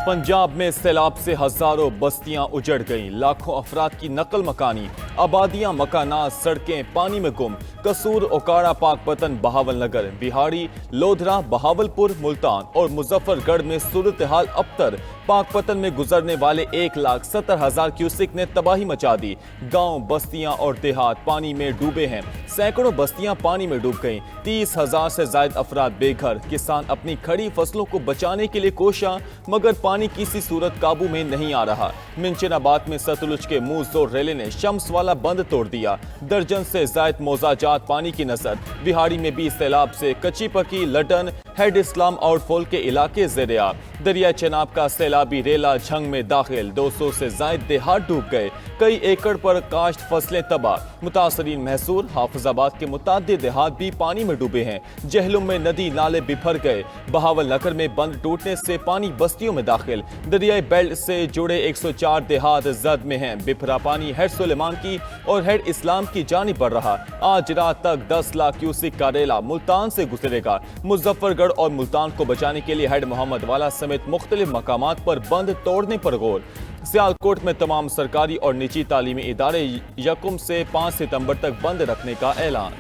पंजाब में सैलाब से हजारों बस्तियां उजड़ गईं, लाखों अफराद की नकल मकानी, आबादियां मकानात सड़कें पानी में गुम। कसूर, ओकाड़ा, पाकपतन, बहावल नगर, बिहाड़ी, लोधरा, बहावलपुर, मुल्तान और मुजफ्फरगढ़ में सूरत हाल अबतर। पाकपतन में गुजरने वाले 1,70,000 क्यूसिक ने तबाही मचा दी। गांव, बस्तियां और देहात पानी में डूबे हैं। सैकड़ों बस्तियां पानी में डूब गईं। 30,000 से जायद अफराद बेघर। किसान अपनी खड़ी फसलों को बचाने के लिए कोशा, मगर पानी किसी सूरत काबू में नहीं आ रहा। मिंचनाबाद में सतलुज के मुंह जोर रेले ने शम्स वाला बंद तोड़ दिया। दर्जन से जायद मोजाजात पानी की नजर। बिहाड़ी में भी सैलाब से कच्ची पकी, लटन, हेड इस्लाम आउटफॉल के इलाके ज़ेरे-आब। दरिया चनाब का सैलाबी रेला झंग में दाखिल। 200 से जायद देहात डूब गए। कई एकड़ पर काश्त फसलें तबाह। मुतासरीन महसूर। हाफिजाबाद के मुताद्दिद देहात भी पानी में डूबे हैं। जहलुम में नदी नाले बिफर गए। बहावल नगर में बंद टूटने से पानी बस्तियों में दाखिल। दरियाई बेल्ट से जुड़े 104 देहात जद में हैं। बिफरा पानी हेड सुलेमान की और हेड इस्लाम की जानिब बढ़ रहा। आज रात तक 10 लाख क्यूसिक का रेला मुल्तान से गुजरेगा। मुजफ्फरगढ़ और मुल्तान को बचाने के लिए हेड मोहम्मद वाला समेत मुख्तलिफ मकामात पर बंद तोड़ने पर गौर। सियालकोट में तमाम सरकारी और निजी तालीमी इदारे 1 से 5 सितंबर तक बंद रखने का ऐलान।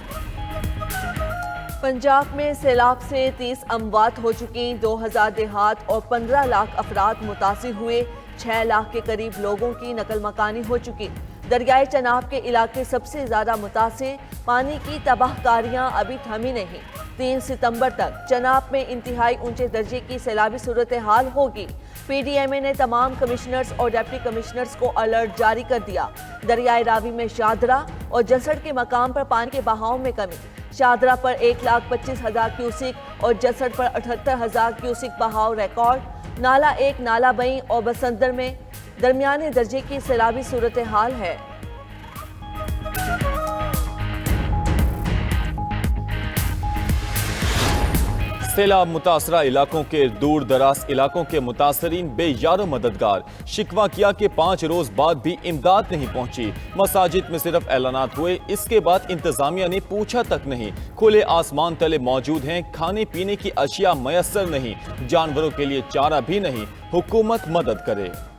पंजाब में सैलाब से 30 अमवात हो चुकी। 2000 देहात और 15 लाख अफराद मुतासिर हुए। 6 लाख के करीब लोगों की नकल मकानी हो चुकी। दरियाए चनाब के इलाके सबसे ज्यादा मुतासिर। पानी की तबाहकारियां अभी थमी नहीं। 3 सितंबर तक चनाब में इंतहाई ऊंचे दर्जे की सैलाबी सूरत हाल होगी। PDMA ने तमाम कमिश्नर्स और डिप्टी कमिश्नर्स को अलर्ट जारी कर दिया। दरियाए रावी में शादरा और जसड़ के मकाम पर पानी के बहाव में कमी। शादरा पर 1,25,000 क्यूसिक और जसड़ पर 78,000 क्यूसिक बहाव रिकॉर्ड। नाला 1, नाला बई और बसंतर में दरमियाने दर्जे की सैलाबी सूरत हाल है। सैलाब मुतासरा इलाकों के दूर दराज इलाकों के मुतासरीन बेयारो मददगार। शिकवा किया कि 5 रोज बाद भी इमदाद नहीं पहुंची। मसाजिद में सिर्फ ऐलानात हुए, इसके बाद इंतजामिया ने पूछा तक नहीं। खुले आसमान तले मौजूद हैं, खाने पीने की अशिया मयसर नहीं, जानवरों के लिए चारा भी नहीं। हुकूमत मदद करे।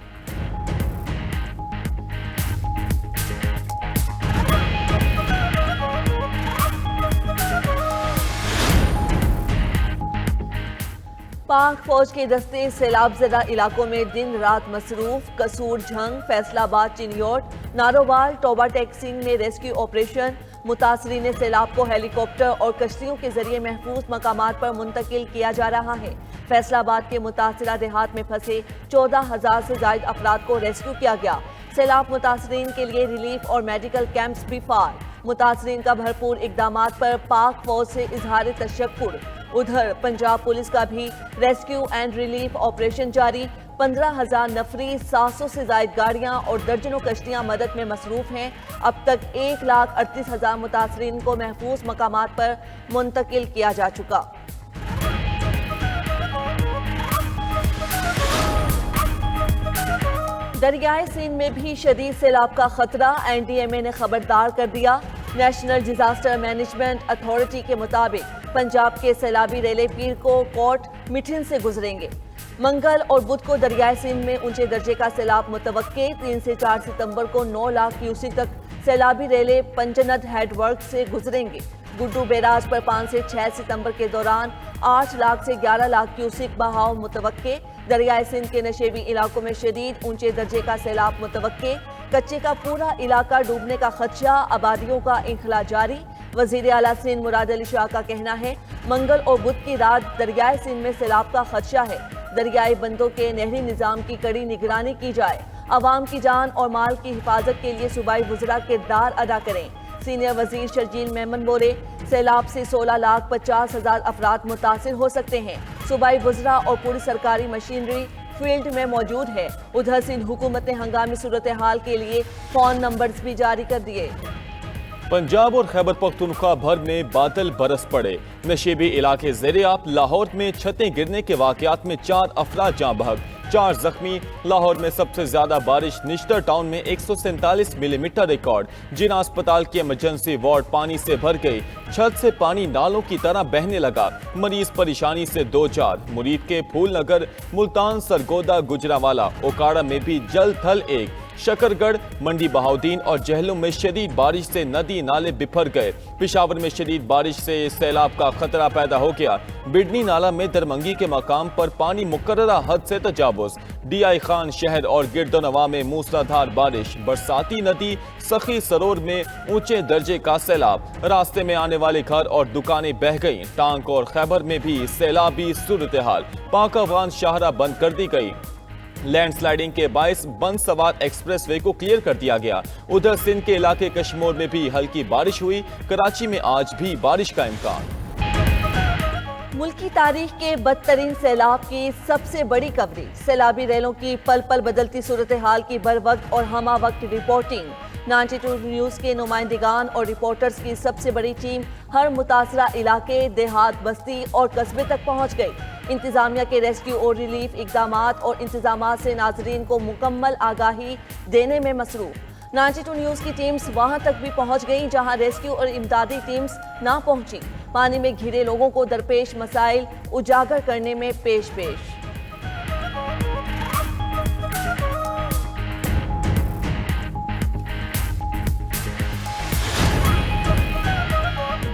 पाक फौज के दस्ते सैलाब ज़दा इलाकों में दिन रात मसरूफ। कसूर, झंग, फैसलाबाद, चिन्योट, नारोवाल, टोबा टेक्सिंग में रेस्क्यू ऑपरेशन। मुतासरीन सैलाब को हेलीकॉप्टर और कश्तियों के जरिए महफूज मकामात पर मुंतकिल किया जा रहा है। फैसलाबाद के मुतासरा देहात में फंसे 14,000 से जायद अफराद को रेस्क्यू किया गया। सैलाब मुतासरीन के लिए रिलीफ और मेडिकल कैंप्स भी फार। मुतासरीन का भरपूर इकदामात पर पाक फौज से इजहार तशक्कुर। उधर पंजाब पुलिस का भी रेस्क्यू एंड रिलीफ ऑपरेशन जारी। 15,000 नफरी, 700 से जायद गाड़ियां और दर्जनों कश्तियां मदद में मसरूफ हैं। अब तक 1,38,000 मुतासरीन को महफूज मकामात पर मुंतकिल किया जा चुका। दरियाए सिंध में भी शदीद सैलाब का खतरा। NDMA ने खबरदार कर दिया। नेशनल डिजास्टर मैनेजमेंट अथॉरिटी के मुताबिक पंजाब के सैलाबी रेले पीर को कोट मिठिन से गुजरेंगे। मंगल और बुध को दरियाए सिंध में ऊंचे दर्जे का सैलाब मुतवक्के। 3 से 4 सितंबर को 9 लाख क्यूसिक तक सैलाबी रेले पंजनद हेडवर्क से गुजरेंगे। गुड्डू बैराज पर 5 से 6 सितंबर के दौरान 8 लाख से 11 लाख क्यूसिक बहाव मुतवक्के। दरियाए सिंध के नशेबी इलाकों में शदीद ऊंचे दर्जे का सैलाब मुतवक्के। कच्चे का पूरा इलाका डूबने का खदशा, आबादियों का इंखला जारी। वजीर आला सिंध मुराद अली शाह का कहना है मंगल और बुध की रात दरियाए सिंध में सैलाब का खदशा है। दरियाई बंदों के नहरी निजाम की कड़ी निगरानी की जाए। अवाम की जान और माल की हिफाजत के लिए सूबाई वज़रा किरदार अदा करें। सीनियर वजीर शर्जील मेमन बोले सैलाब से 16,50,000 अफराद मुतासिर हो सकते हैं। सूबाई वज़रा और पूरी सरकारी मशीनरी फील्ड में मौजूद है। उधर सिंध हुकूमत ने हंगामी सूरत हाल के लिए फोन नंबर्स भी जारी कर दिए। पंजाब और खैबर पख्तूनख्वा भर में बादल बरस पड़े। नशेबी इलाके ज़ेरे-आब। लाहौर में छतें गिरने के वाकयात में 4 अफराद जाँ बहक। 4 जख्मी। लाहौर में सबसे ज्यादा बारिश निश्तर टाउन में 147 मिलीमीटर रिकॉर्ड। जिना अस्पताल की इमरजेंसी वार्ड पानी से भर गई, छत से पानी नालों की तरह बहने लगा, मरीज परेशानी से दो चार। मुरीद के फूल नगर, मुल्तान, सरगोदा, गुजरावाला, ओकाड़ा में भी जल थल एक। शकरगढ़, मंडी बहाउद्दीन और जहलम में शदीद बारिश से नदी नाले बिफर गए। पिशावर में शदीद बारिश से सैलाब का खतरा पैदा हो गया। बिडनी नाला में दरमंगी के मकाम पर पानी मुकर्ररा हद से तजावुज। डीआई खान शहर और गिरदोनवा में मूसलाधार बारिश। बरसाती नदी सखी सरोर में ऊंचे दर्जे का सैलाब। रास्ते में आने वाले घर और दुकानें बह गईं। टांग और खैबर में भी सैलाबी सूरत हाल। पाक अफगान शाहरा बंद कर दी गई। लैंडस्लाइडिंग के बायस बंद सवार एक्सप्रेसवे को क्लियर कर दिया गया। उधर सिंध के इलाके कश्मीर में भी हल्की बारिश हुई। कराची में आज भी बारिश का इम्कान। मुल्की तारीख के बदतरीन सैलाब की सबसे बड़ी कवरेज। सैलाबी रेलों की पल पल बदलती सूरत हाल की बर वक्त और हमा वक्त रिपोर्टिंग। 92 न्यूज़ के नुमाइंदगान और रिपोर्टर्स की सबसे बड़ी टीम हर मुतासरा इलाके, देहात, बस्ती और कस्बे तक पहुंच गई। इंतजामिया के रेस्क्यू और रिलीफ इकदामात और इंतजामात से नाजरीन को मुकम्मल आगाही देने में मसरूफ। 92 न्यूज़ की टीम्स वहां तक भी पहुंच गईं जहां रेस्क्यू और इमदादी टीम्स ना पहुंची। पानी में घिरे लोगों को दरपेश मसाइल उजागर करने में पेश।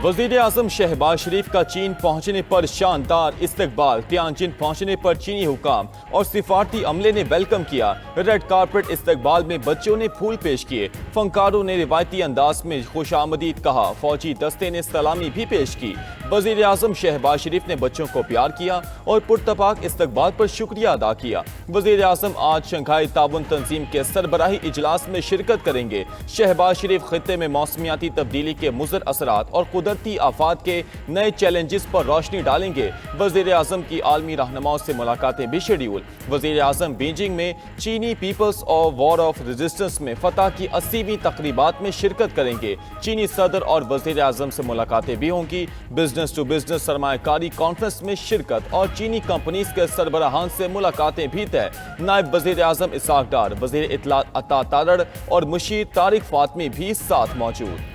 वज़ीर आज़म शहबाज शरीफ का चीन पहुंचने पर शानदार इस्तकबाल। तियानजिन पहुंचने पर चीनी हुकाम और सिफारती अमले ने वेलकम किया। रेड कारपेट इस्तकबाल में बच्चों ने फूल पेश किए। फनकारों ने रिवायती अंदाज में खुशामदीद कहा। फौजी दस्ते ने सलामी भी पेश की। वज़ीर आज़म शहबाज शरीफ ने बच्चों को प्यार किया और पुरतपाक इस्तकबाल पर शुक्रिया अदा किया। वज़ीर आज़म आज शंघाई ताउन तंजीम के सरबराही इजलास में शिरकत करेंगे। शहबाज शरीफ खित्ते में मौसमियाती तब्दीली के मुज़र असरात और कुदरती आफात के नए चैलेंजेस पर रोशनी डालेंगे। वज़ीर आज़म की आलमी रहनुमाओं से मुलाकातें भी शेड्यूल। वज़ीर आज़म बीजिंग में चीनी पीपल्स और वॉर ऑफ रेजिस्टेंस में फतह की 80वीं तकरीबात में शिरकत करेंगे। चीनी सदर और वज़ीर आज़म से मुलाकातें भी होंगी। बिजनेस टू बिजनेस सरमायाकारी कॉन्फ्रेंस में शिरकत और चीनी कंपनीज के सरबराहान से मुलाकातें भी तय। नायब वज़ीर आज़म इसहाक डार, वज़ीर इत्तलात अता तारड़ और मुशीर तारिक फातमी भी साथ मौजूद।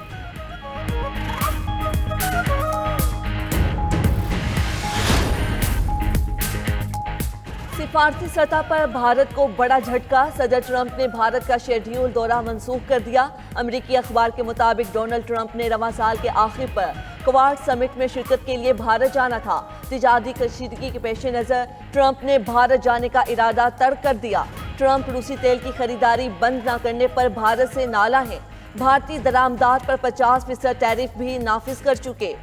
सिफारती सतह पर भारत को बड़ा झटका। सदर ट्रंप ने भारत का शेड्यूल दौरा मंसूख कर दिया। अमरीकी अखबार के मुताबिक डोनाल्ड ट्रंप ने रवां साल के आखिर पर क्वाड समिट में शिरकत के लिए भारत जाना था। तिजारती कशीदगी के पेश नज़र ट्रंप ने भारत जाने का इरादा तर्क कर दिया। ट्रंप रूसी तेल की खरीदारी बंद न करने पर भारत से नाला है। भारतीय दरामदात पर 50% टैरिफ भी नाफिज कर चुके।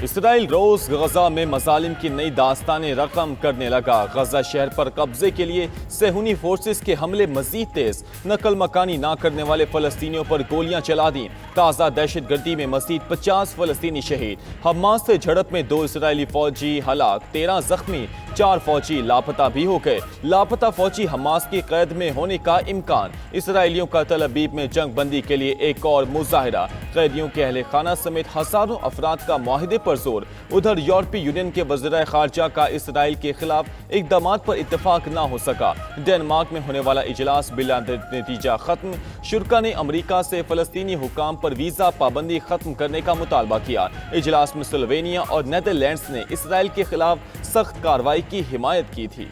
इसराइल रोज गजा में मजालिम की नई दास्तानें रकम करने लगा। गजा शहर पर कब्जे के लिए सेहूनी फोर्सेस के हमले मजीद तेज। नकल मकानी ना करने वाले फलस्तीनियों पर गोलियां चला दी। ताज़ा दहशत गर्दी में मजीद 50 फलस्तीनी शहीद। हमास से झड़प में 2 इसराइली फौजी हलाक, 13 जख्मी, 4 फौजी लापता भी हो गए। लापता फौजी हमास की कैद में होने का इम्कान। इसराइलियों का तल अबीब में जंग बंदी के लिए एक और मुजाहिरा। कैदियों के अहले खाना समेत हजारों अफराद का मुआहदे पर जोर। उधर यूरोपीय यूनियन के वज़ीर ख़ारजा का इसराइल के खिलाफ इक़दामात पर इत्तेफाक ना हो सका। डेनमार्क में होने वाला इजलास बिला नतीजा खत्म। शुरा ने अमरीका से फ़लस्तीनी हुकाम पर वीज़ा पाबंदी खत्म करने का मुतालबा किया। इजलास में स्लोवेनिया और नीदरलैंड्स ने इसराइल के खिलाफ सख्त कार्रवाई की हिमायत की थी।